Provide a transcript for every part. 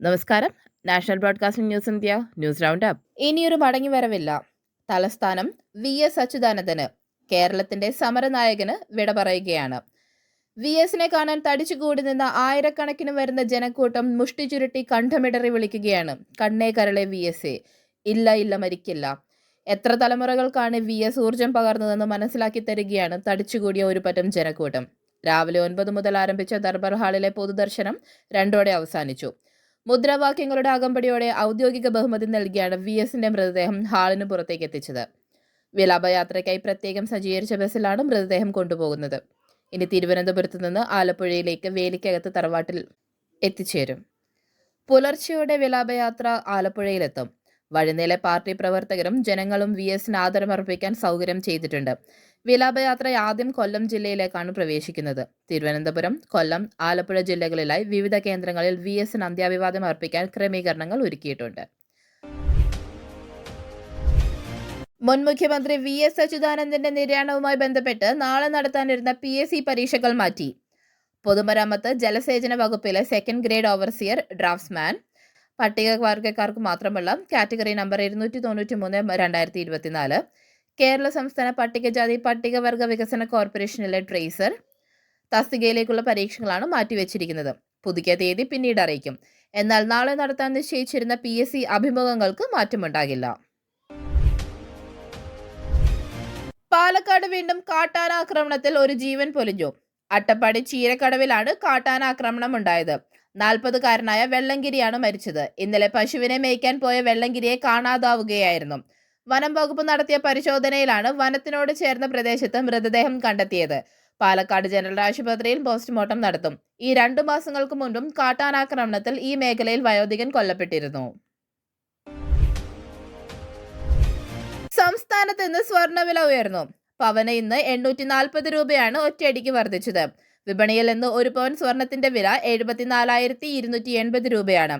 നമസ്കാരം. National broadcasting news India news round up. ഇനിയൊരു മടങ്ങിവരവില്ല. തലസ്ഥാനം വി.എസ്. അച്യുതാനന്ദന്. കേരളത്തിന്റെ സമരനായകന് വിട പറയുകയാണ്. വി.എസിനെ കാണാൻ തടിച്ചുകൂടി നിന്ന ആയിരക്കണക്കിന് വരുന്ന ജനക്കൂട്ടം മുഷ്ടി ചുരുട്ടി കണ്ഠമിടറി വിളിക്കുകയാണ്. കണ്ണേ കരളെ വി.എസ്.എ, ഇല്ല ഇല്ല മരിക്കില്ല. എത്ര തലമുറകൾക്കാണ് വി.എസ്. ഊർജം പകർന്നതെന്ന് മനസ്സിലാക്കി തരികയാണ് തടിച്ചുകൂടിയ ഒരു പറ്റം ജനക്കൂട്ടം. രാവിലെ 9 മുതൽ ആരംഭിച്ച ദർബാർ ഹാളിലെ പൊതുദർശനം 2 അവസാനിച്ചു. മുദ്രാവാക്യങ്ങളുടെ അകമ്പടിയോടെ ഔദ്യോഗിക ബഹുമതി നൽകിയാണ് വി.എസിന്റെ മൃതദേഹം ഹാളിന് പുറത്തേക്ക് എത്തിച്ചത്. വിലാപയാത്രയ്ക്കായി പ്രത്യേകം സജ്ജീകരിച്ച ബസ്സിലാണ് മൃതദേഹം കൊണ്ടുപോകുന്നത്. ഇനി തിരുവനന്തപുരത്ത് നിന്ന് ആലപ്പുഴയിലേക്ക് വേലിക്കകത്ത് തറവാട്ടിൽ എത്തിച്ചേരും. പുലർച്ചെയോടെ വിലാപയാത്ര ആലപ്പുഴയിലെത്തും. വഴിനീളെ പാർട്ടി പ്രവർത്തകരും ജനങ്ങളും വി.എസിന് ആദരമർപ്പിക്കാൻ സൗകര്യം ചെയ്തിട്ടുണ്ട്. വിലാപയാത്ര ആദ്യം കൊല്ലം ജില്ലയിലേക്കാണ് പ്രവേശിക്കുന്നത്. തിരുവനന്തപുരം, കൊല്ലം, ആലപ്പുഴ ജില്ലകളിലായി വിവിധ കേന്ദ്രങ്ങളിൽ വി.എസിന് അന്ത്യാഭിവാദ്യം അർപ്പിക്കാൻ ക്രമീകരണങ്ങൾ ഒരുക്കിയിട്ടുണ്ട്. മുൻ മുഖ്യമന്ത്രി വി.എസ്. അച്യുതാനന്ദന്റെ നിര്യാണവുമായി ബന്ധപ്പെട്ട് നാളെ നടത്താനിരുന്ന PSC പരീക്ഷകൾ മാറ്റി. പൊതുമരാമത്ത് ജലസേചന വകുപ്പിലെ സെക്കൻഡ് ഗ്രേഡ് ഓവർസിയർ ഡ്രാഫ്റ്റ്സ്മാൻ പട്ടികവർഗക്കാർക്ക് മാത്രമുള്ള കാറ്റഗറി നമ്പർ 293/2024, കേരള സംസ്ഥാന പട്ടികജാതി പട്ടികവർഗ വികസന കോർപ്പറേഷനിലെ ട്രേസർ തസ്തികയിലേക്കുള്ള പരീക്ഷകളാണ് മാറ്റിവെച്ചിരിക്കുന്നത്. പുതുക്കിയ തീയതി പിന്നീട് അറിയിക്കും. എന്നാൽ നാളെ നടത്താൻ നിശ്ചയിച്ചിരുന്ന PSC അഭിമുഖങ്ങൾക്ക് മാറ്റമുണ്ടാകില്ല. പാലക്കാട് വീണ്ടും കാട്ടാനാക്രമണത്തിൽ ഒരു ജീവൻ പൊലിഞ്ഞു. അട്ടപ്പാടി ചീരക്കടവിലാണ് കാട്ടാനാക്രമണം ഉണ്ടായത്. 40-കാരനായ വെള്ളങ്കിരിയാണ് മരിച്ചത്. ഇന്നലെ പശുവിനെ മേയ്ക്കാൻ പോയ വെള്ളങ്കിരിയെ കാണാതാവുകയായിരുന്നു. വനം വകുപ്പ് നടത്തിയ പരിശോധനയിലാണ് വനത്തിനോട് ചേർന്ന പ്രദേശത്ത് മൃതദേഹം കണ്ടെത്തിയത്. പാലക്കാട് ജനറൽ ആശുപത്രിയിൽ പോസ്റ്റ്മോർട്ടം നടത്തും. ഈ 2 മാസങ്ങൾക്ക് മുൻപും കാട്ടാനാക്രമണത്തിൽ ഈ മേഖലയിൽ വയോധികൻ കൊല്ലപ്പെട്ടിരുന്നു. സംസ്ഥാനത്ത് ഇന്ന് സ്വർണ്ണവില ഉയർന്നു. പവന് ഇന്ന് 840 രൂപയാണ് ഒറ്റയടിക്ക് വർദ്ധിച്ചത്. വിപണിയിൽ ഇന്ന് 1 പവൻ സ്വർണത്തിന്റെ വില 74,280 രൂപയാണ്.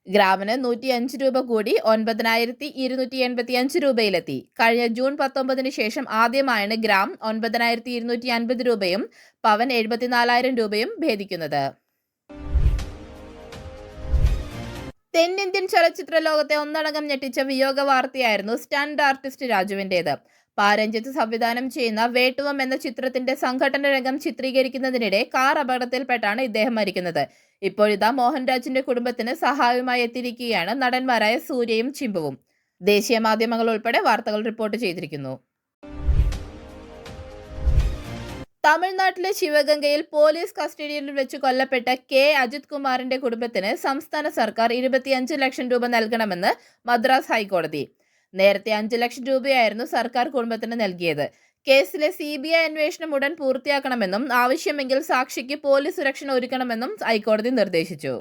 ഗ്രാമിന് 105 രൂപ കൂടി 9,285 രൂപയിലെത്തി. കഴിഞ്ഞ ജൂൺ 19 ശേഷം ആദ്യമായാണ് ഗ്രാം 9,250 രൂപയും പവൻ 74,000 രൂപയും ഭേദിക്കുന്നത്. തെന്നിന്ത്യൻ ചലച്ചിത്ര ലോകത്തെ ഒന്നടങ്കം ഞെട്ടിച്ച വിയോഗ വാർത്തയായിരുന്നു സ്റ്റണ്ട് ആർട്ടിസ്റ്റ് രാജുവിൻ്റേത്. പാരഞ്ജിത്ത് സംവിധാനം ചെയ്യുന്ന വേട്ടുവം എന്ന ചിത്രത്തിന്റെ സംഘടന രംഗം ചിത്രീകരിക്കുന്നതിനിടെ കാർ അപകടത്തിൽപ്പെട്ടാണ് ഇദ്ദേഹം മരിക്കുന്നത്. ഇപ്പോഴിതാ മോഹൻരാജിന്റെ കുടുംബത്തിന് സഹായവുമായി എത്തിയിരിക്കുകയാണ് നടന്മാരായ സൂര്യയും ചിമ്പുവും. ദേശീയ മാധ്യമങ്ങൾ ഉൾപ്പെടെ വാർത്തകൾ റിപ്പോർട്ട് ചെയ്തിരിക്കുന്നു. തമിഴ്നാട്ടിലെ ശിവഗംഗയിൽ പോലീസ് കസ്റ്റഡിയിൽ വെച്ച് കൊല്ലപ്പെട്ട K. അജിത് കുമാറിന്റെ കുടുംബത്തിന് സംസ്ഥാന സർക്കാർ 25 ലക്ഷം രൂപ നൽകണമെന്ന് മദ്രാസ് ഹൈക്കോടതി. നേരത്തെ 5 ലക്ഷം രൂപയായിരുന്നു സർക്കാർ കുടുംബത്തിന് നൽകിയത്. കേസിലെ CBI അന്വേഷണം ഉടൻ പൂർത്തിയാക്കണമെന്നും ആവശ്യമെങ്കിൽ സാക്ഷിക്ക് പോലീസ് സുരക്ഷ ഒരുക്കണമെന്നും ഹൈക്കോടതി നിർദ്ദേശിച്ചു.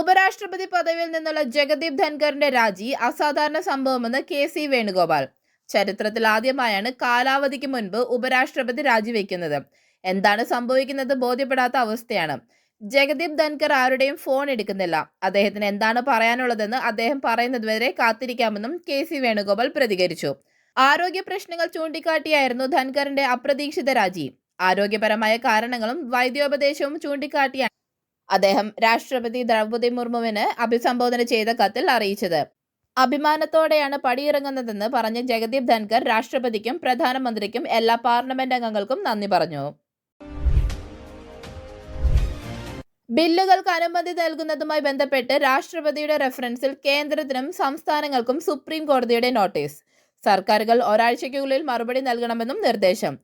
ഉപരാഷ്ട്രപതി പദവിയിൽ നിന്നുള്ള ജഗദീപ് ധൻഖറിന്റെ രാജി അസാധാരണ സംഭവമെന്ന് KC വേണുഗോപാൽ. ചരിത്രത്തിൽ ആദ്യമായാണ് കാലാവധിക്ക് മുൻപ് ഉപരാഷ്ട്രപതി രാജിവെക്കുന്നത്. എന്താണ് സംഭവിക്കുന്നത് ബോധ്യപ്പെടാത്ത അവസ്ഥയാണ്. ജഗദീപ് ധൻഖർ ആരുടെയും ഫോൺ എടുക്കുന്നില്ല. അദ്ദേഹത്തിന് എന്താണ് പറയാനുള്ളതെന്ന് അദ്ദേഹം പറയുന്നതുവരെ കാത്തിരിക്കാമെന്നും KC വേണുഗോപാൽ പ്രതികരിച്ചു. ആരോഗ്യ പ്രശ്നങ്ങൾ ചൂണ്ടിക്കാട്ടിയായിരുന്നു ധൻഖറിന്റെ അപ്രതീക്ഷിത രാജി. ആരോഗ്യപരമായ കാരണങ്ങളും വൈദ്യോപദേശവും ചൂണ്ടിക്കാട്ടിയാണ് അദ്ദേഹം രാഷ്ട്രപതി ദ്രൗപദി മുർമുവിന് അഭിസംബോധന ചെയ്ത കത്തിൽ അറിയിച്ചത്. അഭിമാനത്തോടെയാണ് പടിയിറങ്ങുന്നതെന്ന് പറഞ്ഞ ജഗദീപ് ധൻഖർ രാഷ്ട്രപതിക്കും പ്രധാനമന്ത്രിക്കും എല്ലാ പാർലമെന്റ് അംഗങ്ങൾക്കും നന്ദി പറഞ്ഞു. ബില്ലുകൾക്ക് അനുമതി നൽകുന്നതുമായി ബന്ധപ്പെട്ട് രാഷ്ട്രപതിയുടെ റെഫറൻസിൽ കേന്ദ്രത്തിനും സംസ്ഥാനങ്ങൾക്കും സുപ്രീം കോടതിയുടെ നോട്ടീസ്. സർക്കാരുകൾ ഒരാഴ്ചയ്ക്കുള്ളിൽ മറുപടി നൽകണമെന്നും നിർദ്ദേശം.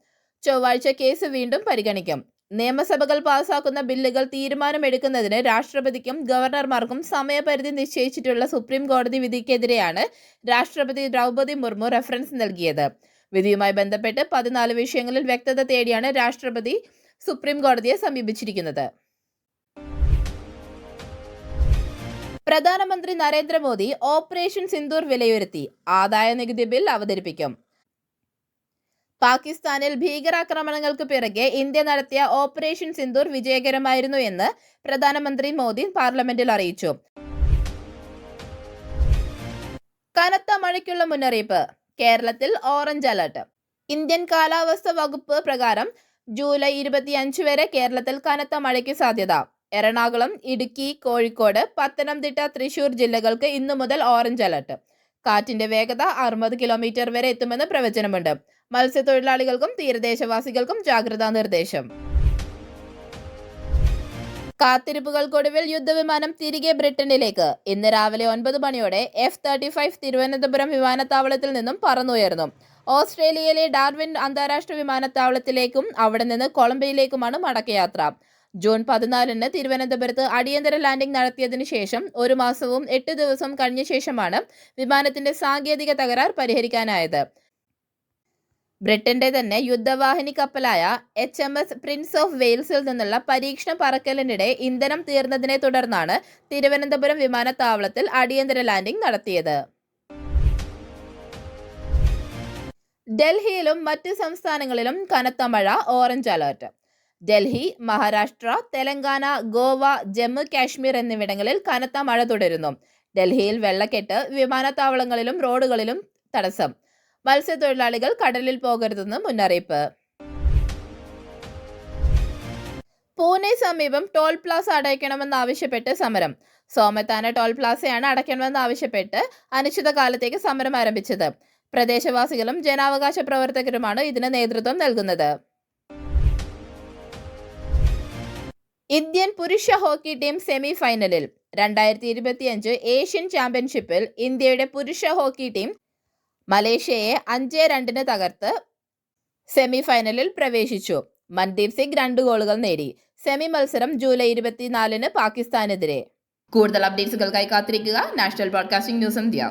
ചൊവ്വാഴ്ച കേസ് വീണ്ടും പരിഗണിക്കും. നിയമസഭകൾ പാസാക്കുന്ന ബില്ലുകൾ തീരുമാനമെടുക്കുന്നതിന് രാഷ്ട്രപതിക്കും ഗവർണർമാർക്കും സമയപരിധി നിശ്ചയിച്ചിട്ടുള്ള സുപ്രീം കോടതി വിധിക്കെതിരെയാണ് രാഷ്ട്രപതി ദ്രൗപദി മുർമു റെഫറൻസ് നൽകിയത്. വിധിയുമായി ബന്ധപ്പെട്ട് 14 വിഷയങ്ങളിൽ വ്യക്തത തേടിയാണ് രാഷ്ട്രപതി സുപ്രീം കോടതിയെ സമീപിച്ചിരിക്കുന്നത്. പ്രധാനമന്ത്രി നരേന്ദ്രമോദി ഓപ്പറേഷൻ സിന്ദൂർ വിലയിരുത്തി. ആദായ നികുതി ബിൽ അവതരിപ്പിക്കും. പാകിസ്ഥാനിൽ ഭീകരാക്രമണങ്ങൾക്ക് പിറകെ ഇന്ത്യ നടത്തിയ ഓപ്പറേഷൻ സിന്ദൂർ വിജയകരമായിരുന്നു എന്ന് പ്രധാനമന്ത്രി മോദി പാർലമെന്റിൽ അറിയിച്ചു. കനത്ത മഴയ്ക്കുള്ള മുന്നറിയിപ്പ്. കേരളത്തിൽ ഓറഞ്ച് അലർട്ട്. ഇന്ത്യൻ കാലാവസ്ഥാ വകുപ്പ് പ്രകാരം ജൂലൈ 25 വരെ കേരളത്തിൽ കനത്ത മഴയ്ക്ക് സാധ്യത. എറണാകുളം, ഇടുക്കി, കോഴിക്കോട്, പത്തനംതിട്ട, തൃശൂർ ജില്ലകൾക്ക് ഇന്നു മുതൽ ഓറഞ്ച് അലർട്ട്. കാറ്റിന്റെ വേഗത 60 കിലോമീറ്റർ വരെ എത്തുമെന്ന് പ്രവചനമുണ്ട്. മത്സ്യത്തൊഴിലാളികൾക്കും തീരദേശവാസികൾക്കും ജാഗ്രതാ നിർദ്ദേശം. കാത്തിരിപ്പുകൾക്കൊടുവിൽ യുദ്ധവിമാനം തിരികെ ബ്രിട്ടനിലേക്ക്. ഇന്ന് രാവിലെ 9 മണിയോടെ F-35 തിരുവനന്തപുരം വിമാനത്താവളത്തിൽ നിന്നും പറന്നുയർന്നു. ഓസ്ട്രേലിയയിലെ ഡാർവിൻ അന്താരാഷ്ട്ര വിമാനത്താവളത്തിലേക്കും അവിടെ നിന്ന് കൊളംബിയയിലേക്കുമാണ് മടക്കയാത്ര. ജൂൺ 14 തിരുവനന്തപുരത്ത് അടിയന്തര ലാൻഡിംഗ് നടത്തിയതിനു ശേഷം 1 മാസവും 8 ദിവസവും കഴിഞ്ഞ ശേഷമാണ് വിമാനത്തിന്റെ സാങ്കേതിക തകരാർ പരിഹരിക്കാനായത്. ബ്രിട്ടന്റെ തന്നെ യുദ്ധവാഹിനി കപ്പലായ HMS പ്രിൻസ് ഓഫ് വെയിൽസിൽ നിന്നുള്ള പരീക്ഷണ പറക്കലിനിടെ ഇന്ധനം തീർന്നതിനെ തുടർന്നാണ് തിരുവനന്തപുരം വിമാനത്താവളത്തിൽ അടിയന്തര ലാൻഡിംഗ് നടത്തിയത്. ഡൽഹിയിലും മറ്റ് സംസ്ഥാനങ്ങളിലും കനത്ത മഴ, ഓറഞ്ച് അലർട്ട്. ഡൽഹി, മഹാരാഷ്ട്ര, തെലങ്കാന, ഗോവ, ജമ്മു കാശ്മീർ എന്നിവിടങ്ങളിൽ കനത്ത മഴ തുടരുന്നു. ഡൽഹിയിൽ വെള്ളക്കെട്ട്, വിമാനത്താവളങ്ങളിലും റോഡുകളിലും തടസ്സം. മത്സ്യത്തൊഴിലാളികൾ കടലിൽ പോകരുതെന്ന് മുന്നറിയിപ്പ്. പൂനെ സമീപം ടോൾ പ്ലാസ അടയ്ക്കണമെന്നാവശ്യപ്പെട്ട് സമരം. സോമത്താന ടോൾ പ്ലാസയാണ് അടയ്ക്കണമെന്നാവശ്യപ്പെട്ട് അനിശ്ചിതകാലത്തേക്ക് സമരം ആരംഭിച്ചത്. പ്രദേശവാസികളും ജനാവകാശ പ്രവർത്തകരുമാണ് ഇതിന് നേതൃത്വം നൽകുന്നത്. ഇന്ത്യൻ പുരുഷ ഹോക്കി ടീം സെമി ഫൈനലിൽ. 2025 ഏഷ്യൻ ചാമ്പ്യൻഷിപ്പിൽ ഇന്ത്യയുടെ പുരുഷ ഹോക്കി ടീം മലേഷ്യയെ 5-2 തകർത്ത് സെമി ഫൈനലിൽ പ്രവേശിച്ചു. മൻദീപ് സിംഗ് 2 ഗോളുകൾ നേടി. സെമി മത്സരം ജൂലൈ 24 പാകിസ്ഥാനെതിരെ. കൂടുതൽ അപ്ഡേറ്റ്സുകൾക്കായി കാത്തിരിക്കുക. National broadcasting news India.